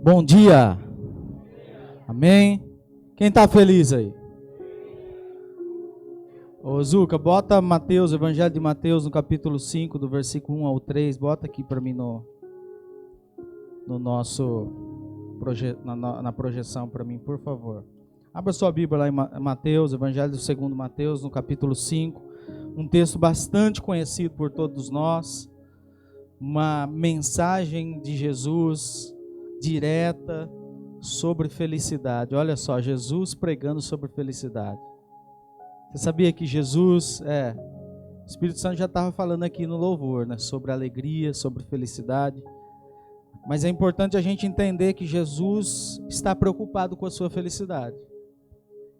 Bom dia. Amém? Quem está feliz aí? Ô Zuca, bota Mateus, Evangelho de Mateus, no capítulo 5, do versículo 1 ao 3. Bota aqui para mim no nosso na projeção para mim, por favor. Abra sua Bíblia lá em Mateus, Evangelho do segundo Mateus, no capítulo 5. Um texto bastante conhecido por todos nós. Uma mensagem de Jesus direta sobre felicidade. Olha só, Jesus pregando sobre felicidade. Você sabia que Jesus, o Espírito Santo já estava falando aqui no louvor, né, sobre alegria, sobre felicidade. Mas é importante a gente entender que Jesus está preocupado com a sua felicidade.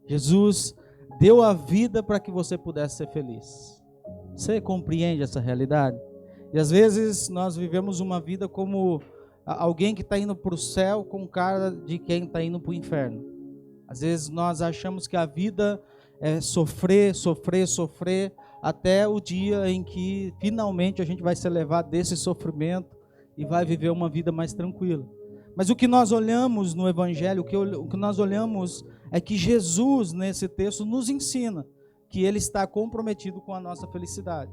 Jesus deu a vida para que você pudesse ser feliz. Você compreende essa realidade? E às vezes nós vivemos uma vida como alguém que está indo para o céu com cara de quem está indo para o inferno. Às vezes nós achamos que a vida é sofrer, sofrer, sofrer, até o dia em que finalmente a gente vai ser levado desse sofrimento e vai viver uma vida mais tranquila. Mas o que nós olhamos no Evangelho, o que nós olhamos é que Jesus, nesse texto, nos ensina que Ele está comprometido com a nossa felicidade,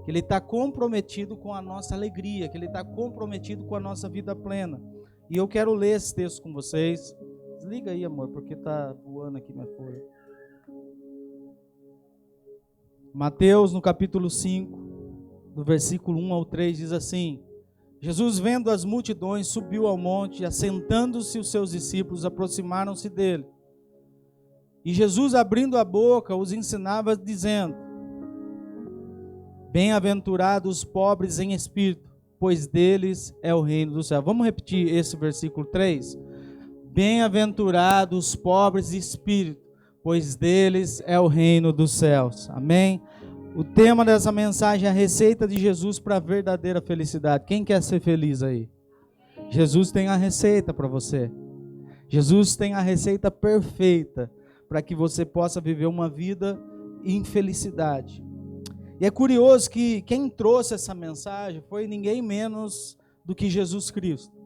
que Ele está comprometido com a nossa alegria, que Ele está comprometido com a nossa vida plena. E eu quero ler esse texto com vocês. Desliga aí, amor, porque está voando aqui minha folha. Mateus, no capítulo 5, do versículo 1 ao 3, diz assim: Jesus, vendo as multidões, subiu ao monte, e assentando-se os seus discípulos, aproximaram-se dele. E Jesus, abrindo a boca, os ensinava, dizendo: Bem-aventurados os pobres em espírito, pois deles é o reino do céu. Vamos repetir esse versículo 3? Bem-aventurados os pobres em espírito, pois deles é o reino dos céus. Amém? O tema dessa mensagem é a receita de Jesus para a verdadeira felicidade. Quem quer ser feliz aí? Jesus tem a receita para você. Jesus tem a receita perfeita para que você possa viver uma vida em felicidade. E é curioso que quem trouxe essa mensagem foi ninguém menos do que Jesus Cristo.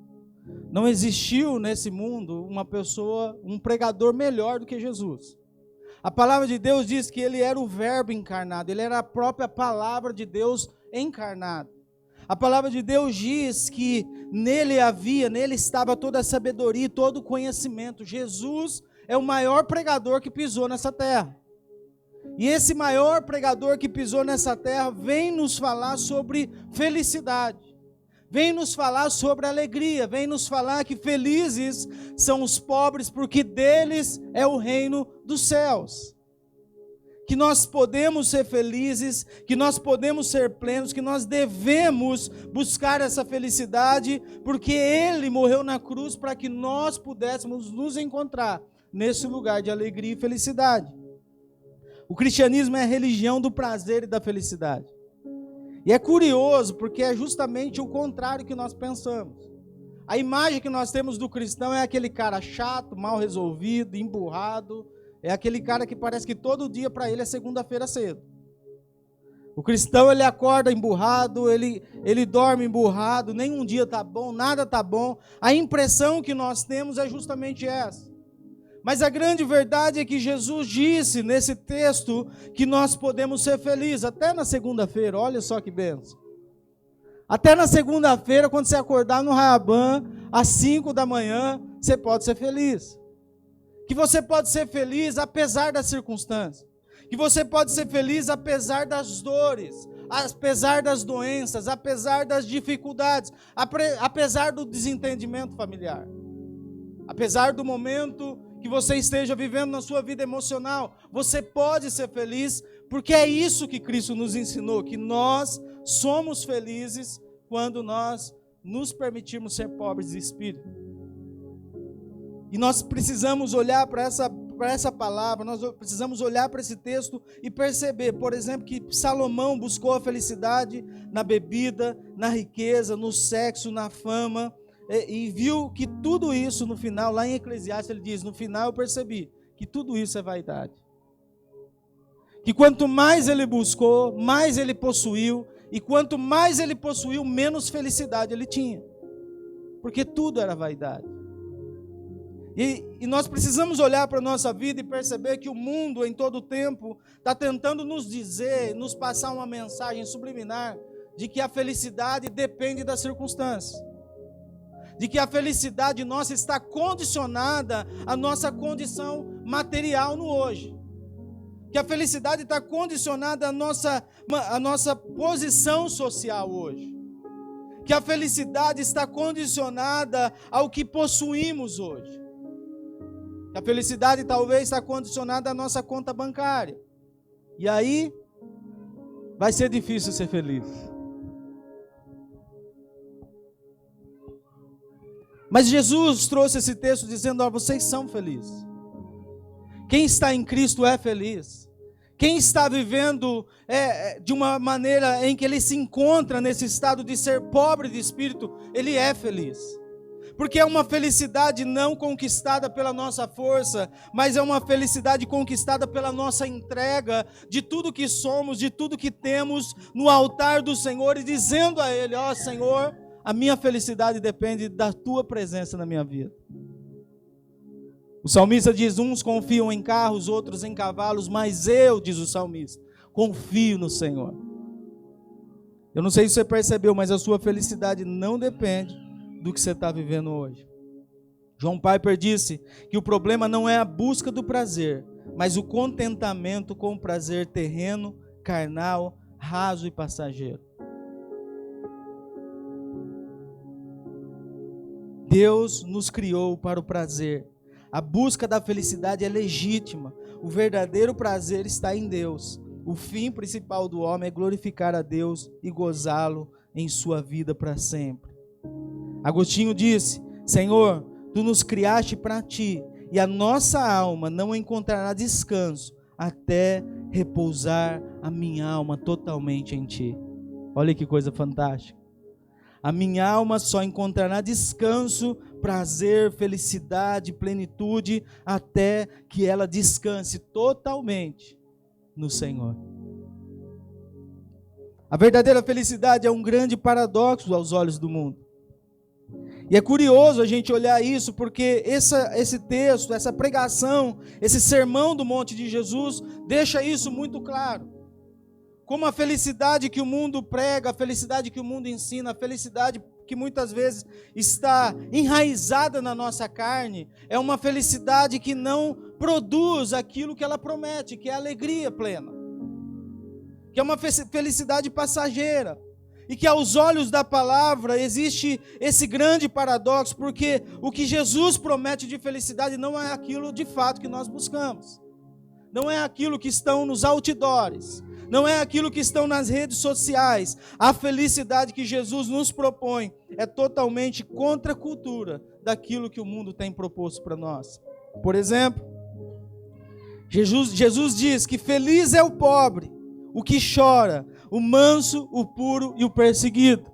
Não existiu nesse mundo uma pessoa, um pregador melhor do que Jesus. A palavra de Deus diz que ele era o Verbo encarnado, ele era a própria palavra de Deus encarnada. A palavra de Deus diz que nele estava toda a sabedoria e todo o conhecimento. Jesus é o maior pregador que pisou nessa terra. E esse maior pregador que pisou nessa terra vem nos falar sobre felicidade. Vem nos falar sobre alegria, vem nos falar que felizes são os pobres, porque deles é o reino dos céus. Que nós podemos ser felizes, que nós podemos ser plenos, que nós devemos buscar essa felicidade, porque Ele morreu na cruz para que nós pudéssemos nos encontrar nesse lugar de alegria e felicidade. O cristianismo é a religião do prazer e da felicidade. E é curioso, porque é justamente o contrário que nós pensamos. A imagem que nós temos do cristão é aquele cara chato, mal resolvido, emburrado. É aquele cara que parece que todo dia para ele é segunda-feira cedo. O cristão, ele acorda emburrado, ele dorme emburrado, nenhum dia está bom, nada está bom. A impressão que nós temos é justamente essa. Mas a grande verdade é que Jesus disse nesse texto que nós podemos ser felizes, até na segunda-feira, olha só que bênção. Até na segunda-feira, quando você acordar no Rayabã, às 5 da manhã, você pode ser feliz. Que você pode ser feliz apesar das circunstâncias. Que você pode ser feliz apesar das dores, apesar das doenças, apesar das dificuldades, apesar do desentendimento familiar. Apesar do momento que você esteja vivendo na sua vida emocional, você pode ser feliz, porque é isso que Cristo nos ensinou, que nós somos felizes quando nós nos permitirmos ser pobres de espírito. E nós precisamos olhar para essa palavra, nós precisamos olhar para esse texto e perceber, por exemplo, que Salomão buscou a felicidade na bebida, na riqueza, no sexo, na fama, e viu que tudo isso no final, lá em Eclesiastes ele diz, no final eu percebi que tudo isso é vaidade. Que quanto mais ele buscou, mais ele possuiu, e quanto mais ele possuiu, menos felicidade ele tinha. Porque tudo era vaidade. E nós precisamos olhar para a nossa vida e perceber que o mundo, em todo o tempo, está tentando nos dizer, nos passar uma mensagem subliminar de que a felicidade depende das circunstâncias. De que a felicidade nossa está condicionada à nossa condição material no hoje. Que a felicidade está condicionada à nossa posição social hoje. Que a felicidade está condicionada ao que possuímos hoje. Que a felicidade talvez está condicionada à nossa conta bancária. E aí, vai ser difícil ser feliz. Mas Jesus trouxe esse texto dizendo, vocês são felizes. Quem está em Cristo é feliz. Quem está vivendo de uma maneira em que ele se encontra nesse estado de ser pobre de espírito, ele é feliz. Porque é uma felicidade não conquistada pela nossa força, mas é uma felicidade conquistada pela nossa entrega de tudo que somos, de tudo que temos no altar do Senhor e dizendo a Ele, Senhor, a minha felicidade depende da Tua presença na minha vida. O salmista diz, uns confiam em carros, outros em cavalos, mas eu, diz o salmista, confio no Senhor. Eu não sei se você percebeu, mas a sua felicidade não depende do que você está vivendo hoje. John Piper disse que o problema não é a busca do prazer, mas o contentamento com o prazer terreno, carnal, raso e passageiro. Deus nos criou para o prazer. A busca da felicidade é legítima. O verdadeiro prazer está em Deus. O fim principal do homem é glorificar a Deus e gozá-lo em sua vida para sempre. Agostinho disse, Senhor, Tu nos criaste para Ti, e a nossa alma não encontrará descanso até repousar a minha alma totalmente em Ti. Olha que coisa fantástica. A minha alma só encontrará descanso, prazer, felicidade, plenitude, até que ela descanse totalmente no Senhor. A verdadeira felicidade é um grande paradoxo aos olhos do mundo. E é curioso a gente olhar isso, porque esse texto, essa pregação, esse sermão do monte de Jesus, deixa isso muito claro. Como a felicidade que o mundo prega, a felicidade que o mundo ensina, a felicidade que muitas vezes está enraizada na nossa carne, é uma felicidade que não produz aquilo que ela promete, que é a alegria plena. Que é uma felicidade passageira. E que aos olhos da palavra existe esse grande paradoxo, porque o que Jesus promete de felicidade não é aquilo de fato que nós buscamos. Não é aquilo que estão nos outdoors. Não é aquilo que estão nas redes sociais. A felicidade que Jesus nos propõe é totalmente contra a cultura daquilo que o mundo tem proposto para nós. Por exemplo, Jesus diz que feliz é o pobre, o que chora, o manso, o puro e o perseguido.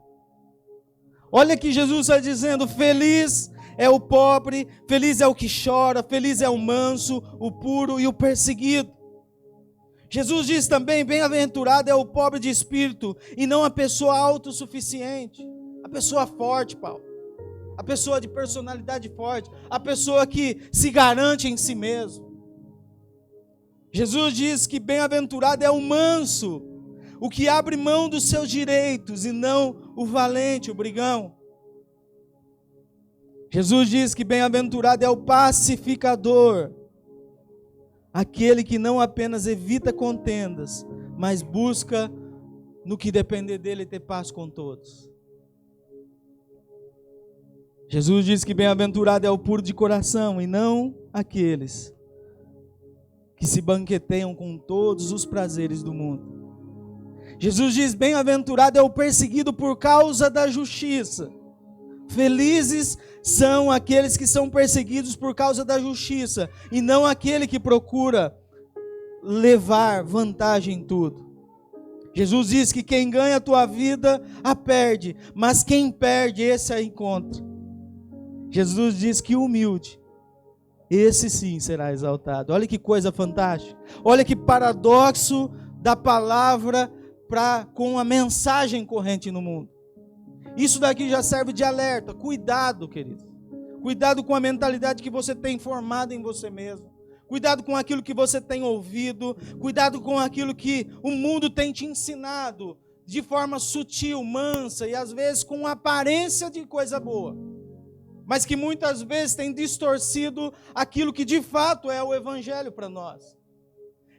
Olha que Jesus está dizendo, feliz é o pobre, feliz é o que chora, feliz é o manso, o puro e o perseguido. Jesus diz também, bem-aventurado é o pobre de espírito e não a pessoa autossuficiente, a pessoa forte, Paulo, a pessoa de personalidade forte, a pessoa que se garante em si mesmo. Jesus diz que bem-aventurado é o manso, o que abre mão dos seus direitos e não o valente, o brigão. Jesus diz que bem-aventurado é o pacificador, aquele que não apenas evita contendas, mas busca, no que depender dele, ter paz com todos. Jesus diz que bem-aventurado é o puro de coração e não aqueles que se banqueteiam com todos os prazeres do mundo. Jesus diz, bem-aventurado é o perseguido por causa da justiça. Felizes são aqueles que são perseguidos por causa da justiça, e não aquele que procura levar vantagem em tudo. Jesus diz que quem ganha a tua vida, a perde, mas quem perde, esse a encontra. Jesus diz que humilde, esse sim será exaltado. Olha que coisa fantástica. Olha que paradoxo da palavra com a mensagem corrente no mundo. Isso daqui já serve de alerta. Cuidado, querido. Cuidado com a mentalidade que você tem formada em você mesmo. Cuidado com aquilo que você tem ouvido. Cuidado com aquilo que o mundo tem te ensinado de forma sutil, mansa e às vezes com aparência de coisa boa. Mas que muitas vezes tem distorcido aquilo que de fato é o evangelho para nós.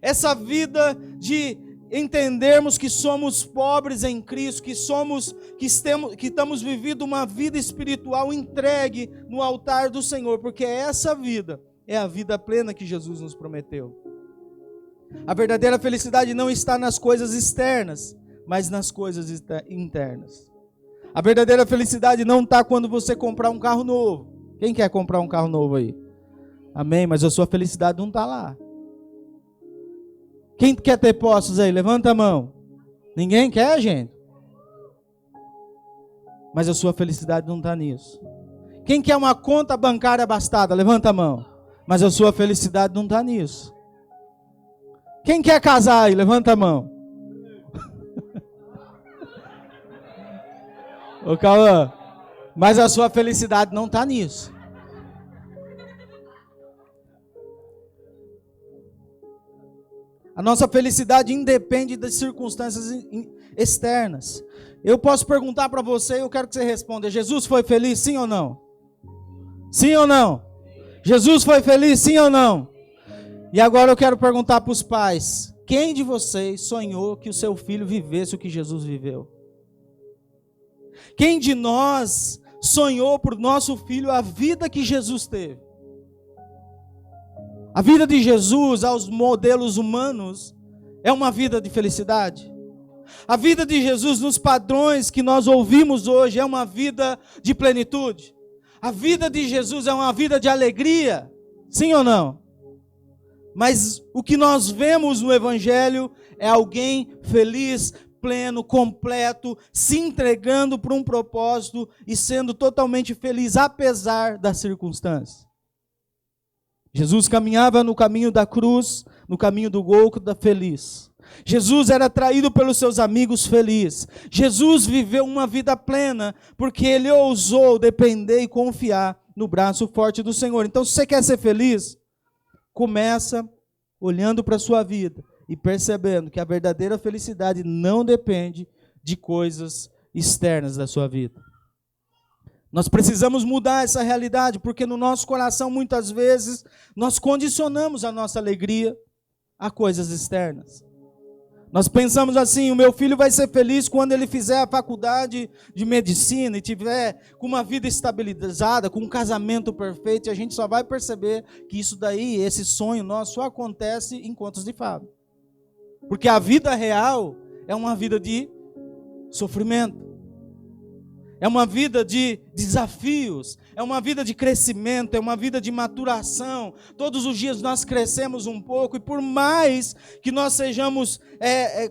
Essa vida de entendermos que somos pobres em Cristo, que estamos vivendo uma vida espiritual entregue no altar do Senhor, porque essa vida é a vida plena que Jesus nos prometeu. A verdadeira felicidade não está nas coisas externas, mas nas coisas internas. A verdadeira felicidade não está quando você comprar um carro novo. Quem quer comprar um carro novo aí? Amém, mas a sua felicidade não está lá. Quem quer ter posses aí? Levanta a mão. Ninguém quer, gente? Mas a sua felicidade não está nisso. Quem quer uma conta bancária abastada? Levanta a mão. Mas a sua felicidade não está nisso. Quem quer casar aí? Levanta a mão. Ô Cauã, mas a sua felicidade não está nisso. A nossa felicidade independe das circunstâncias externas. Eu posso perguntar para você e eu quero que você responda. Jesus foi feliz, sim ou não? Sim ou não? Jesus foi feliz, sim ou não? E agora eu quero perguntar para os pais. Quem de vocês sonhou que o seu filho vivesse o que Jesus viveu? Quem de nós sonhou para o nosso filho a vida que Jesus teve? A vida de Jesus, aos modelos humanos, é uma vida de felicidade. A vida de Jesus, nos padrões que nós ouvimos hoje, é uma vida de plenitude. A vida de Jesus é uma vida de alegria, sim ou não? Mas o que nós vemos no Evangelho é alguém feliz, pleno, completo, se entregando por um propósito e sendo totalmente feliz, apesar das circunstâncias. Jesus caminhava no caminho da cruz, no caminho do Gólgota, feliz. Jesus era traído pelos seus amigos, feliz. Jesus viveu uma vida plena, porque ele ousou depender e confiar no braço forte do Senhor. Então, se você quer ser feliz, começa olhando para a sua vida e percebendo que a verdadeira felicidade não depende de coisas externas da sua vida. Nós precisamos mudar essa realidade, porque no nosso coração, muitas vezes, nós condicionamos a nossa alegria a coisas externas. Nós pensamos assim, o meu filho vai ser feliz quando ele fizer a faculdade de medicina e tiver com uma vida estabilizada, com um casamento perfeito, e a gente só vai perceber que isso daí, esse sonho nosso, só acontece em contos de fada. Porque a vida real é uma vida de sofrimento. É uma vida de desafios, é uma vida de crescimento, é uma vida de maturação. Todos os dias nós crescemos um pouco e por mais que nós sejamos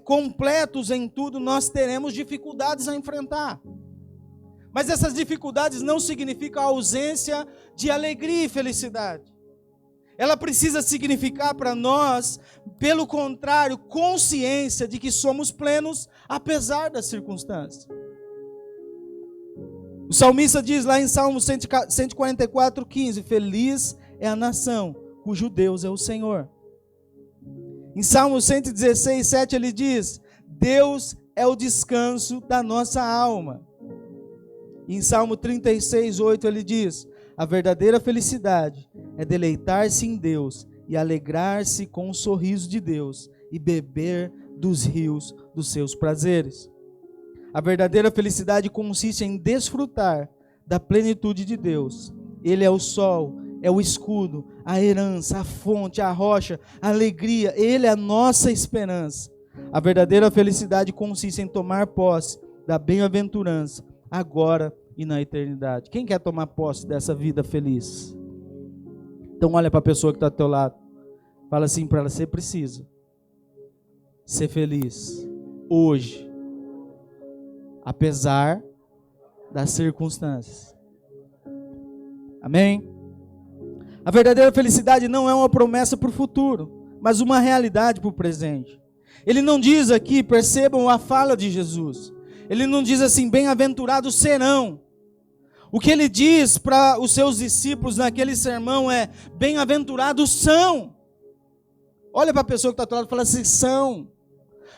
completos em tudo, nós teremos dificuldades a enfrentar. Mas essas dificuldades não significam a ausência de alegria e felicidade. Ela precisa significar para nós, pelo contrário, consciência de que somos plenos apesar das circunstâncias. O salmista diz lá em Salmo 144, 15, feliz é a nação cujo Deus é o Senhor. Em Salmo 116, 7 ele diz, Deus é o descanso da nossa alma. E em Salmo 36, 8 ele diz, a verdadeira felicidade é deleitar-se em Deus e alegrar-se com o sorriso de Deus e beber dos rios dos seus prazeres. A verdadeira felicidade consiste em desfrutar da plenitude de Deus. Ele é o sol, é o escudo, a herança, a fonte, a rocha, a alegria. Ele é a nossa esperança. A verdadeira felicidade consiste em tomar posse da bem-aventurança, agora e na eternidade. Quem quer tomar posse dessa vida feliz? Então olha para a pessoa que está ao teu lado. Fala assim para ela, você precisa ser feliz hoje, apesar das circunstâncias. Amém? A verdadeira felicidade não é uma promessa para o futuro, mas uma realidade para o presente. Ele não diz aqui, percebam a fala de Jesus, ele não diz assim, bem-aventurados serão. O que ele diz para os seus discípulos naquele sermão é: bem-aventurados são. Olha para a pessoa que está do lado e fala assim: são.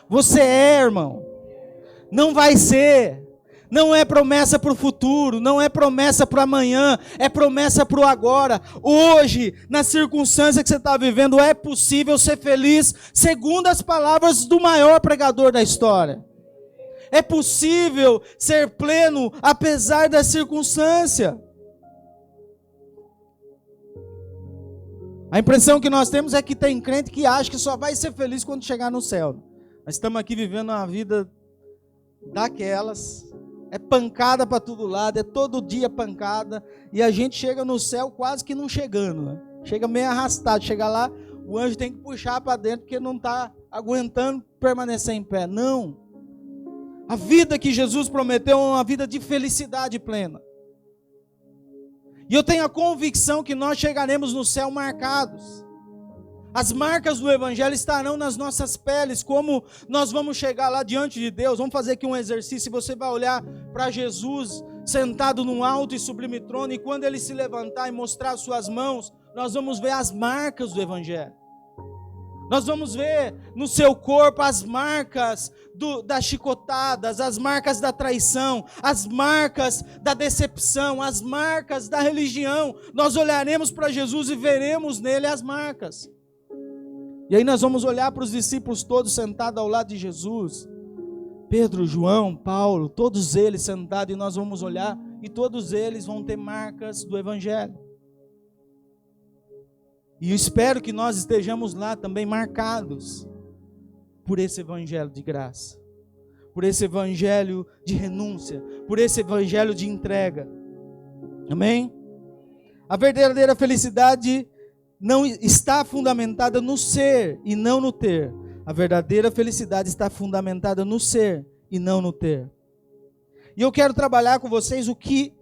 Você é, irmão. Não vai ser. Não é promessa para o futuro, não é promessa para o amanhã, é promessa para o agora. Hoje, na circunstância que você está vivendo, é possível ser feliz, segundo as palavras do maior pregador da história. É possível ser pleno, apesar da circunstância. A impressão que nós temos é que tem crente que acha que só vai ser feliz quando chegar no céu. Nós estamos aqui vivendo uma vida daquelas. É pancada para todo lado, é todo dia pancada, e a gente chega no céu quase que não chegando, né? Chega meio arrastado, chega lá, o anjo tem que puxar para dentro, porque não está aguentando permanecer em pé. Não. A vida que Jesus prometeu é uma vida de felicidade plena. E eu tenho a convicção que nós chegaremos no céu marcados. As marcas do Evangelho estarão nas nossas peles. Como nós vamos chegar lá diante de Deus? Vamos fazer aqui um exercício. Você vai olhar para Jesus sentado num alto e sublime trono, e quando ele se levantar e mostrar suas mãos, nós vamos ver as marcas do Evangelho. Nós vamos ver no seu corpo as marcas das chicotadas, as marcas da traição, as marcas da decepção, as marcas da religião. Nós olharemos para Jesus e veremos nele as marcas. E aí nós vamos olhar para os discípulos todos sentados ao lado de Jesus. Pedro, João, Paulo, todos eles sentados, e nós vamos olhar e todos eles vão ter marcas do Evangelho. E eu espero que nós estejamos lá também marcados por esse Evangelho de graça, por esse Evangelho de renúncia, por esse Evangelho de entrega. Amém? A verdadeira felicidade não está fundamentada no ser e não no ter. A verdadeira felicidade está fundamentada no ser e não no ter. E eu quero trabalhar com vocês o que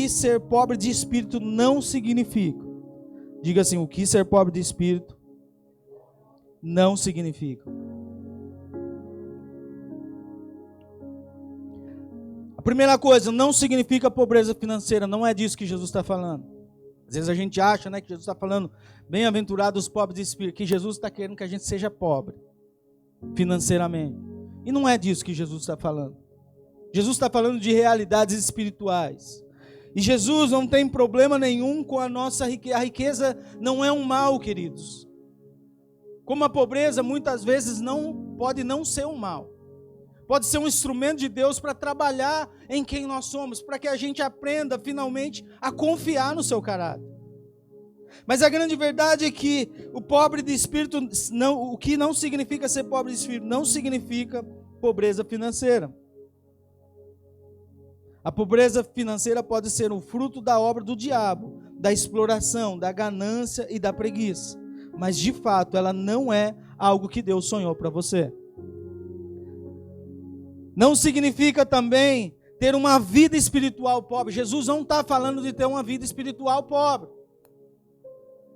ser pobre de espírito não significa. Diga assim: o que ser pobre de espírito não significa. A primeira coisa, não significa pobreza financeira. Não é disso que Jesus está falando. Às vezes a gente acha, né, que Jesus está falando: bem-aventurados os pobres de espírito, que Jesus está querendo que a gente seja pobre financeiramente. E não é disso que Jesus está falando. Jesus está falando de realidades espirituais. E Jesus não tem problema nenhum com a nossa riqueza. A riqueza não é um mal, queridos. Como a pobreza muitas vezes pode não ser um mal. Pode ser um instrumento de Deus para trabalhar em quem nós somos, para que a gente aprenda finalmente a confiar no seu caráter. Mas a grande verdade é que o pobre de espírito, o que não significa ser pobre de espírito, não significa pobreza financeira. A pobreza financeira pode ser um fruto da obra do diabo, da exploração, da ganância e da preguiça. Mas de fato ela não é algo que Deus sonhou para você. Não significa também ter uma vida espiritual pobre. Jesus não está falando de ter uma vida espiritual pobre.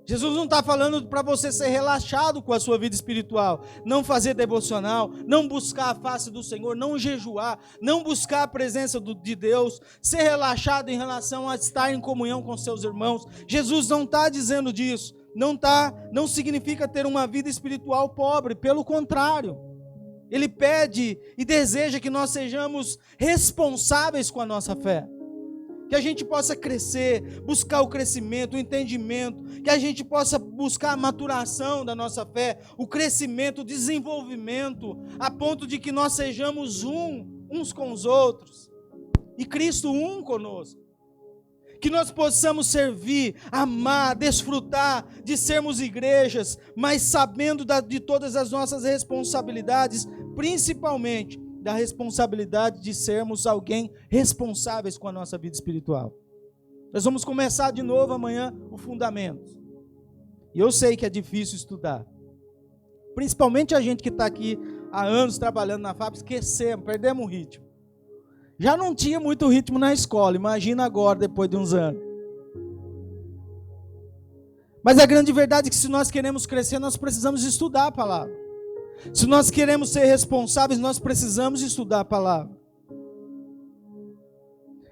Jesus não está falando para você ser relaxado com a sua vida espiritual, não fazer devocional, não buscar a face do Senhor, não jejuar, não buscar a presença de Deus, ser relaxado em relação a estar em comunhão com seus irmãos. Jesus não está dizendo disso. Não significa ter uma vida espiritual pobre, pelo contrário. Ele pede e deseja que nós sejamos responsáveis com a nossa fé. Que a gente possa crescer, buscar o crescimento, o entendimento, que a gente possa buscar a maturação da nossa fé, o crescimento, o desenvolvimento, a ponto de que nós sejamos uns com os outros, e Cristo um conosco. Que nós possamos servir, amar, desfrutar de sermos igrejas, mas sabendo de todas as nossas responsabilidades, principalmente da responsabilidade de sermos alguém responsáveis com a nossa vida espiritual. Nós vamos começar de novo amanhã o fundamento. E eu sei que é difícil estudar. Principalmente a gente que está aqui há anos trabalhando na fábrica, esquecemos, perdemos o ritmo. Já não tinha muito ritmo na escola, imagina agora, depois de uns anos. Mas a grande verdade é que se nós queremos crescer, nós precisamos estudar a palavra. Se nós queremos ser responsáveis, nós precisamos estudar a palavra.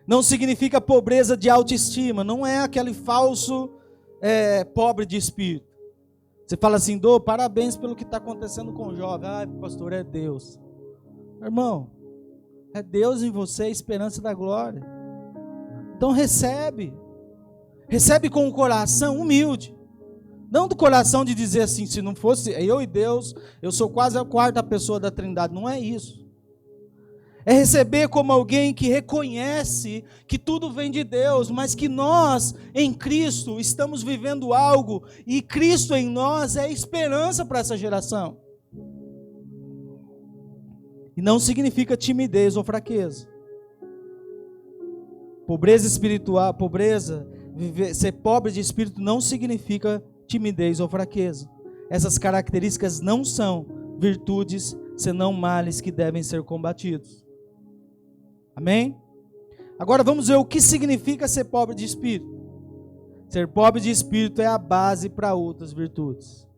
Não significa pobreza de autoestima, não é aquele falso pobre de espírito. Você fala assim, parabéns pelo que está acontecendo com o jovem. Ai, pastor, é Deus. Irmão, é Deus em você, a esperança da glória. Então recebe com o coração humilde. Não do coração de dizer assim, se não fosse eu e Deus, eu sou quase a quarta pessoa da Trindade. Não é isso. É receber como alguém que reconhece que tudo vem de Deus, mas que nós, em Cristo, estamos vivendo algo, e Cristo em nós é esperança para essa geração. E não significa timidez ou fraqueza. Pobreza espiritual, ser pobre de espírito não significa timidez ou fraqueza. Essas características não são virtudes, senão males que devem ser combatidos. Amém? Agora vamos ver o que significa ser pobre de espírito. Ser pobre de espírito é a base para outras virtudes.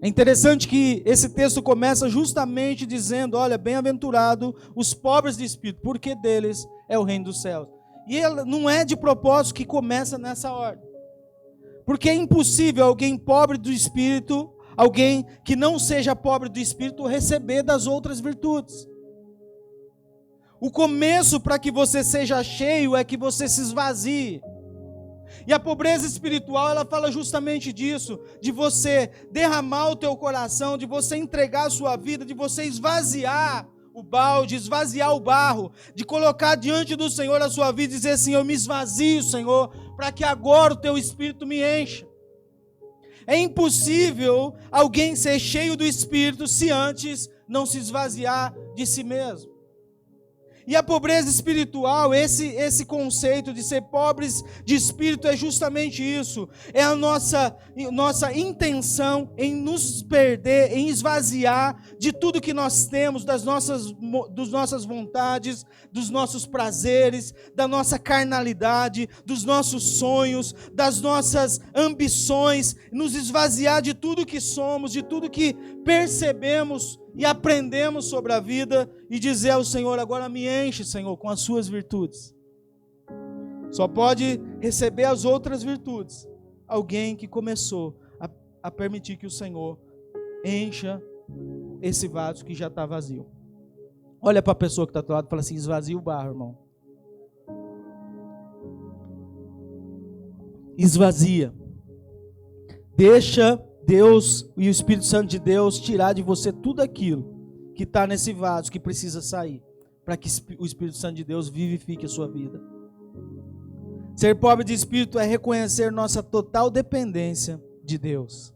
É interessante que esse texto começa justamente dizendo, olha, bem-aventurado os pobres de espírito, porque deles é o reino dos céus. E ele não é de propósito que começa nessa ordem. Porque é impossível alguém pobre do espírito, alguém que não seja pobre do espírito, receber das outras virtudes. O começo para que você seja cheio é que você se esvazie. E a pobreza espiritual, ela fala justamente disso, de você derramar o teu coração, de você entregar a sua vida, de você esvaziar o balde, esvaziar o barro, de colocar diante do Senhor a sua vida e dizer assim, eu me esvazio, Senhor, para que agora o teu Espírito me encha. É impossível alguém ser cheio do Espírito se antes não se esvaziar de si mesmo. E a pobreza espiritual, esse conceito de ser pobres de espírito é justamente isso. É a nossa intenção em nos perder, em esvaziar de tudo que nós temos, das nossas vontades, dos nossos prazeres, da nossa carnalidade, dos nossos sonhos, das nossas ambições, nos esvaziar de tudo que somos, de tudo que percebemos e aprendemos sobre a vida e dizer ao Senhor, agora me enche, Senhor, com as suas virtudes. Só pode receber as outras virtudes alguém que começou a permitir que o Senhor encha esse vaso que já está vazio. Olha para a pessoa que está do lado e fala assim, esvazia o barro, irmão. Esvazia. Deixa Deus e o Espírito Santo de Deus tirar de você tudo aquilo que está nesse vaso, que precisa sair, para que o Espírito Santo de Deus vivifique a sua vida. Ser pobre de espírito é reconhecer nossa total dependência de Deus.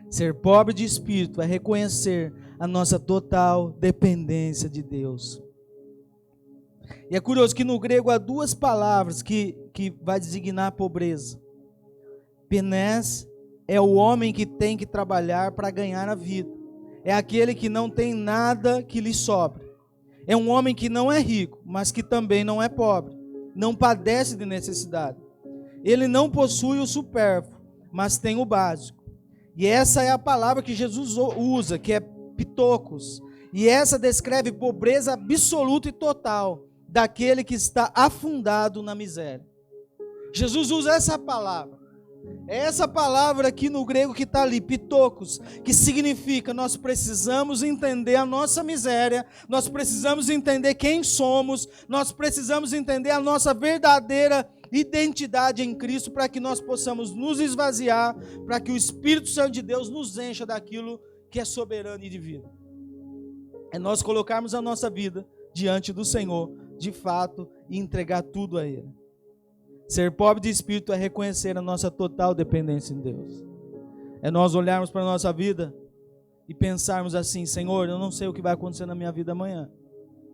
Ser pobre de espírito é reconhecer a nossa total dependência de Deus. E é curioso que no grego há duas palavras que vai designar a pobreza. Penés é o homem que tem que trabalhar para ganhar a vida. É aquele que não tem nada que lhe sobre. É um homem que não é rico, mas que também não é pobre. Não padece de necessidade. Ele não possui o supérfluo, mas tem o básico. E essa é a palavra que Jesus usa, que é pitocos. E essa descreve pobreza absoluta e total daquele que está afundado na miséria. Jesus usa essa palavra. É essa palavra aqui no grego que está ali, pitocos, que significa nós precisamos entender a nossa miséria, nós precisamos entender quem somos, nós precisamos entender a nossa verdadeira identidade em Cristo para que nós possamos nos esvaziar, para que o Espírito Santo de Deus nos encha daquilo que é soberano e divino. É nós colocarmos a nossa vida diante do Senhor, de fato, e entregar tudo a Ele. Ser pobre de espírito é reconhecer a nossa total dependência em Deus. É nós olharmos para a nossa vida e pensarmos assim, Senhor, eu não sei o que vai acontecer na minha vida amanhã.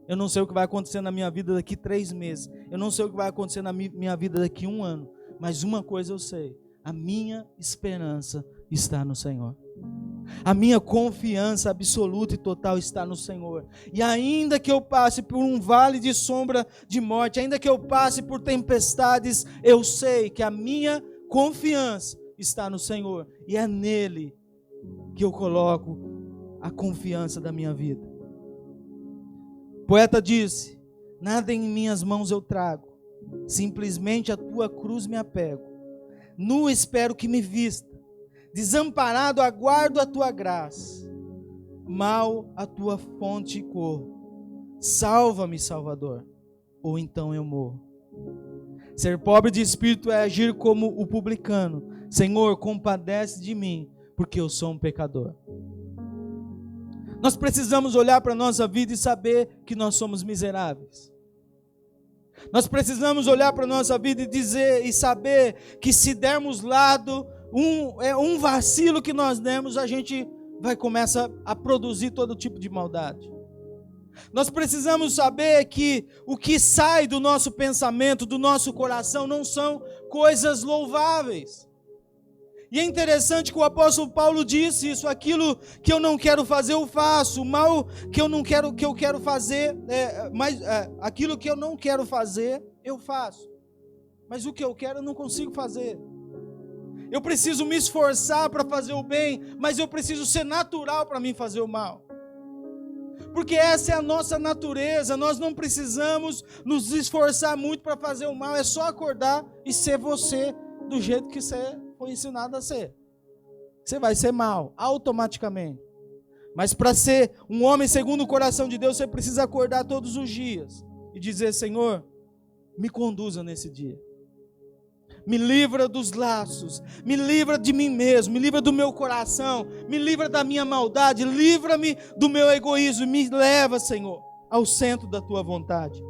Eu não sei o que vai acontecer na minha vida daqui 3 meses. Eu não sei o que vai acontecer na minha vida daqui 1 ano. Mas uma coisa eu sei, a minha esperança está no Senhor. A minha confiança absoluta e total está no Senhor. E ainda que eu passe por um vale de sombra de morte, ainda que eu passe por tempestades, eu sei que a minha confiança está no Senhor. E é nele que eu coloco a confiança da minha vida. O poeta disse, nada em minhas mãos eu trago, simplesmente a tua cruz me apego. Nu espero que me vista, desamparado aguardo a tua graça, mal a tua fonte corro. Salva-me, Salvador, ou então eu morro. Ser pobre de espírito é agir como o publicano. Senhor, compadece de mim, porque eu sou um pecador. Nós precisamos olhar para a nossa vida e saber que nós somos miseráveis. Nós precisamos olhar para a nossa vida e dizer e saber que se dermos lado, um vacilo que nós demos, a gente vai começar a produzir todo tipo de maldade. Nós precisamos saber que o que sai do nosso pensamento, do nosso coração, não são coisas louváveis. E é interessante que o apóstolo Paulo disse isso: aquilo que eu não quero fazer eu faço, o mal que eu quero fazer, aquilo que eu não quero fazer eu faço, mas o que eu quero eu não consigo fazer. Eu preciso me esforçar para fazer o bem, mas eu preciso ser natural para mim fazer o mal. Porque essa é a nossa natureza, nós não precisamos nos esforçar muito para fazer o mal, é só acordar e ser você do jeito que você foi ensinado a ser. Você vai ser mal, automaticamente. Mas para ser um homem segundo o coração de Deus, você precisa acordar todos os dias e dizer: Senhor, me conduza nesse dia. Me livra dos laços, me livra de mim mesmo, me livra do meu coração, me livra da minha maldade, livra-me do meu egoísmo, me leva, Senhor, ao centro da tua vontade.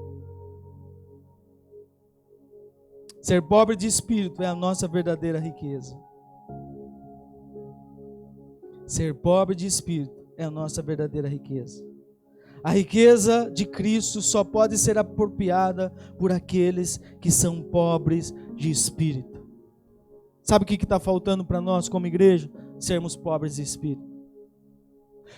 Ser pobre de espírito é a nossa verdadeira riqueza. Ser pobre de espírito é a nossa verdadeira riqueza. A riqueza de Cristo só pode ser apropriada por aqueles que são pobres de espírito. Sabe o que está faltando para nós como igreja? Sermos pobres de espírito.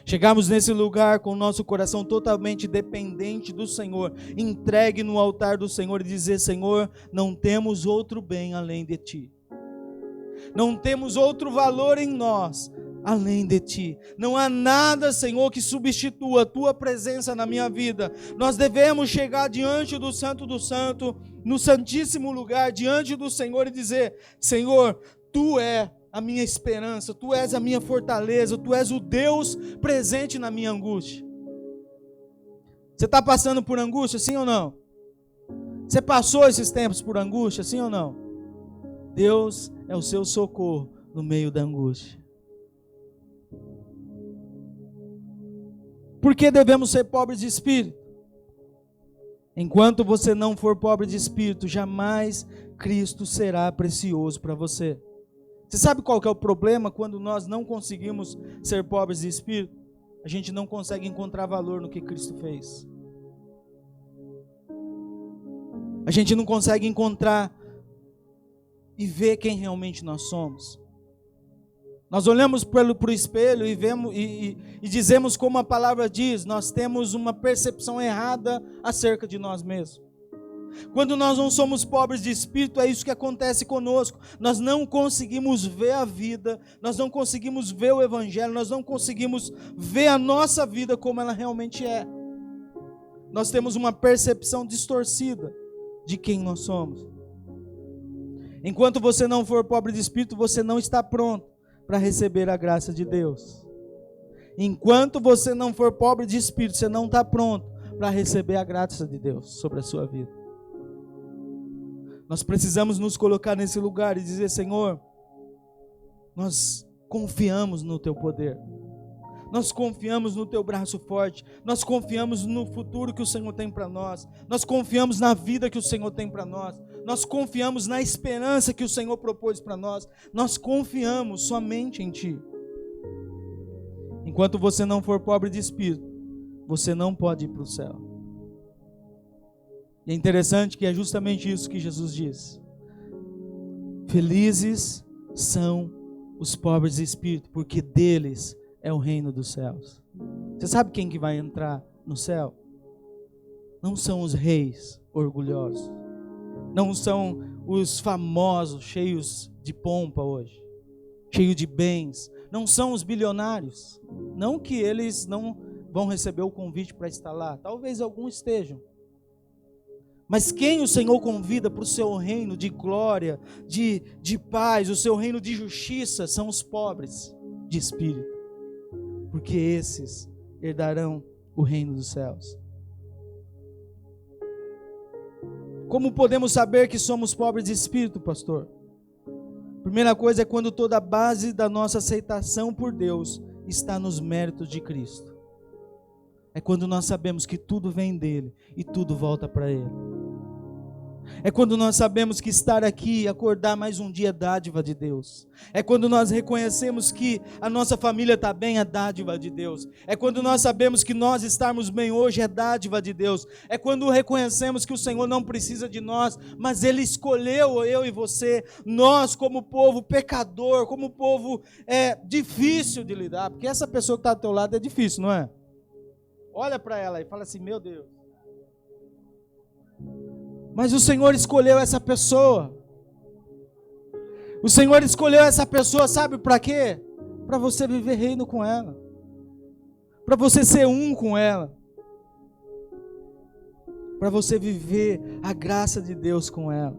Chegarmos nesse lugar com o nosso coração totalmente dependente do Senhor, entregue no altar do Senhor e dizer: Senhor, não temos outro bem além de Ti. Não temos outro valor em nós além de Ti. Não há nada, Senhor, que substitua a Tua presença na minha vida. Nós devemos chegar diante do Santo do Santo, no Santíssimo Lugar, diante do Senhor e dizer: Senhor, Tu és a minha esperança, Tu és a minha fortaleza, Tu és o Deus presente na minha angústia. Você está passando por angústia, sim ou não? Você passou esses tempos por angústia, sim ou não? Deus é o seu socorro no meio da angústia. Por que devemos ser pobres de espírito? Enquanto você não for pobre de espírito, jamais Cristo será precioso para você. Você sabe qual que é o problema quando nós não conseguimos ser pobres de espírito? A gente não consegue encontrar valor no que Cristo fez. A gente não consegue encontrar e ver quem realmente nós somos. Nós olhamos para o espelho e vemos e dizemos como a palavra diz, nós temos uma percepção errada acerca de nós mesmos. Quando nós não somos pobres de espírito, é isso que acontece conosco. Nós não conseguimos ver a vida, nós não conseguimos ver o evangelho, nós não conseguimos ver a nossa vida como ela realmente é. Nós temos uma percepção distorcida de quem nós somos. Enquanto você não for pobre de espírito, você não está pronto para receber a graça de Deus. Enquanto você não for pobre de espírito, você não está pronto para receber a graça de Deus sobre a sua vida. Nós precisamos nos colocar nesse lugar e dizer: Senhor, nós confiamos no Teu poder. Nós confiamos no Teu braço forte. Nós confiamos no futuro que o Senhor tem para nós. Nós confiamos na vida que o Senhor tem para nós. Nós confiamos na esperança que o Senhor propôs para nós. Nós confiamos somente em Ti. Enquanto você não for pobre de espírito, você não pode ir para o céu. E é interessante que é justamente isso que Jesus diz. Felizes são os pobres de espírito, porque deles é o reino dos céus. Você sabe quem que vai entrar no céu? Não são os reis orgulhosos. Não são os famosos cheios de pompa hoje, cheios de bens. Não são os bilionários. Não que eles não vão receber o convite para estar lá. Talvez alguns estejam. Mas quem o Senhor convida para o seu reino de glória, de paz, o seu reino de justiça, são os pobres de espírito, porque esses herdarão o reino dos céus. Como podemos saber que somos pobres de espírito, pastor? Primeira coisa é quando toda a base da nossa aceitação por Deus está nos méritos de Cristo. É quando nós sabemos que tudo vem dele e tudo volta para ele. É quando nós sabemos que estar aqui e acordar mais um dia é dádiva de Deus. É quando nós reconhecemos que a nossa família está bem, é dádiva de Deus. É quando nós sabemos que nós estarmos bem hoje, é dádiva de Deus. É quando reconhecemos que o Senhor não precisa de nós, mas Ele escolheu eu e você, nós como povo pecador, como povo difícil de lidar, porque essa pessoa que está ao teu lado é difícil, não é? Olha para ela e fala assim, meu Deus. Mas o Senhor escolheu essa pessoa. O Senhor escolheu essa pessoa, sabe para quê? Para você viver reino com ela. Para você ser um com ela. Para você viver a graça de Deus com ela.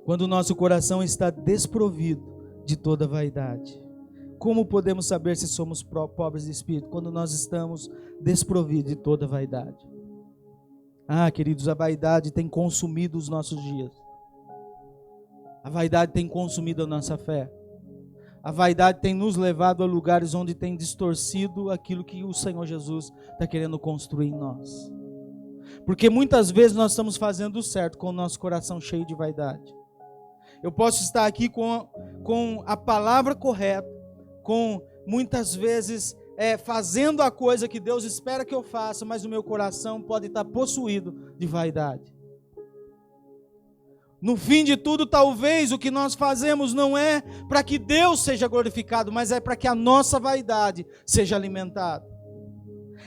Quando o nosso coração está desprovido de toda vaidade. Como podemos saber se somos pobres de espírito? Quando nós estamos desprovidos de toda vaidade. Ah, queridos, a vaidade tem consumido os nossos dias. A vaidade tem consumido a nossa fé. A vaidade tem nos levado a lugares onde tem distorcido aquilo que o Senhor Jesus está querendo construir em nós. Porque muitas vezes nós estamos fazendo o certo com o nosso coração cheio de vaidade. Eu posso estar aqui com a palavra correta, com muitas vezes fazendo a coisa que Deus espera que eu faça, mas o meu coração pode estar possuído de vaidade. No fim de tudo, talvez o que nós fazemos não é para que Deus seja glorificado, mas é para que a nossa vaidade seja alimentada.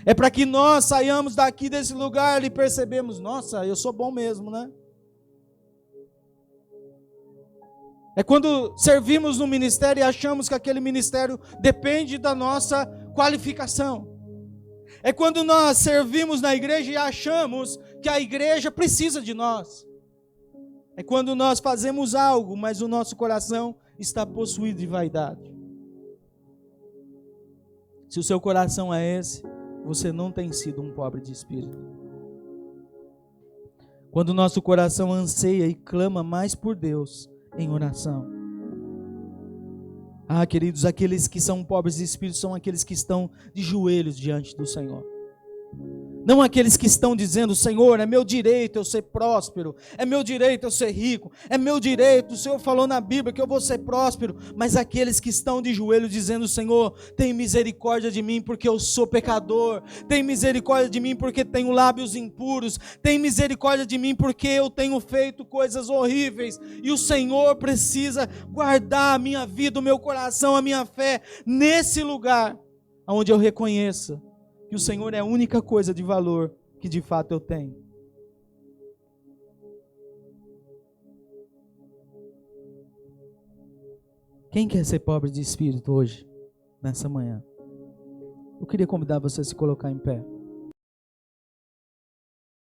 É para que nós saiamos daqui desse lugar e percebemos, nossa, eu sou bom mesmo, né? É quando servimos no ministério e achamos que aquele ministério depende da nossa qualificação. É quando nós servimos na igreja e achamos que a igreja precisa de nós. É quando nós fazemos algo, mas o nosso coração está possuído de vaidade. Se o seu coração é esse, você não tem sido um pobre de espírito. Quando o nosso coração anseia e clama mais por Deus em oração. Ah, queridos, aqueles que são pobres de espírito são aqueles que estão de joelhos diante do Senhor. Não aqueles que estão dizendo, Senhor, é meu direito eu ser próspero, é meu direito eu ser rico, é meu direito, o Senhor falou na Bíblia que eu vou ser próspero, mas aqueles que estão de joelho dizendo, Senhor, tem misericórdia de mim porque eu sou pecador, tem misericórdia de mim porque tenho lábios impuros, tem misericórdia de mim porque eu tenho feito coisas horríveis, e o Senhor precisa guardar a minha vida, o meu coração, a minha fé, nesse lugar, onde eu reconheça que o Senhor é a única coisa de valor que de fato eu tenho. Quem quer ser pobre de espírito hoje, nessa manhã? Eu queria convidar você a se colocar em pé.